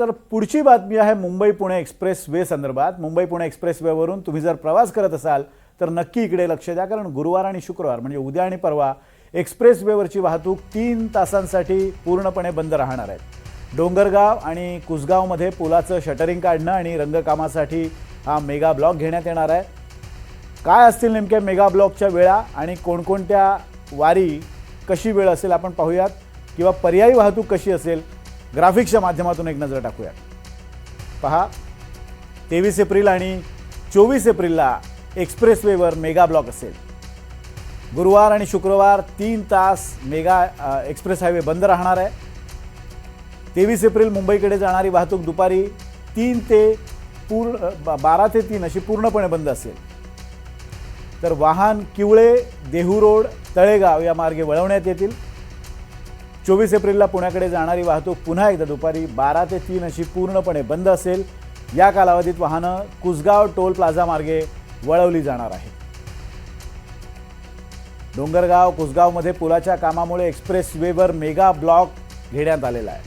तर पुढची बातमी आहे मुंबई पुणे एक्सप्रेस वे संदर्भात। मुंबई पुणे एक्सप्रेस वेवरून तुम्ही जर प्रवास करत असाल तर नक्की इकडे लक्ष द्या, कारण गुरुवार आणि शुक्रवार म्हणजे उद्या आणि परवा एक्सप्रेस वेवरची वाहतूक 3 तासांसाठी पूर्णपणे बंद राहणार आहे। डोंगरगाव आणि कुसगावमध्ये पुलाचं शटरिंग काढणं आणि रंगकामासाठी हा मेगा ब्लॉक घेण्यात येणार आहे। काय असतील नेमक्या मेगा ब्लॉकच्या वेळा आणि कोणकोणत्या वारी कशी वेळ असेल आपण पाहूयात, किंवा पर्यायी वाहतूक कशी असेल ग्राफिक्सच्या माध्यमातून एक नजर टाकूयात। पहा, 23 एप्रिल आणि 24 एप्रिलला एक्सप्रेसवेवर मेगा ब्लॉक असेल। गुरुवार आणि शुक्रवार 3 तास मेगा एक्सप्रेस हायवे बंद राहणार आहे। 23 एप्रिल मुंबईकडे जाणारी वाहतूक दुपारी 12 ते 3 अशी पूर्णपणे बंद असेल। तर वाहन किवळे, देहू रोड, तळेगाव या मार्गे वळवण्यात येतील। 24 एप्रिलला पुण्याकडे जाणारी वाहतूक पुन्हा एकदा दुपारी 12 ते 3 अशी पूर्णपणे बंद असेल। या कालावधीत वाहनं कुसगाव टोल प्लाझा मार्गे वळवली जाणार आहेत। डोंगरगाव कुसगावमध्ये पुलाच्या कामामुळे एक्सप्रेस वेवर मेगा ब्लॉक घेण्यात आलेला आहे।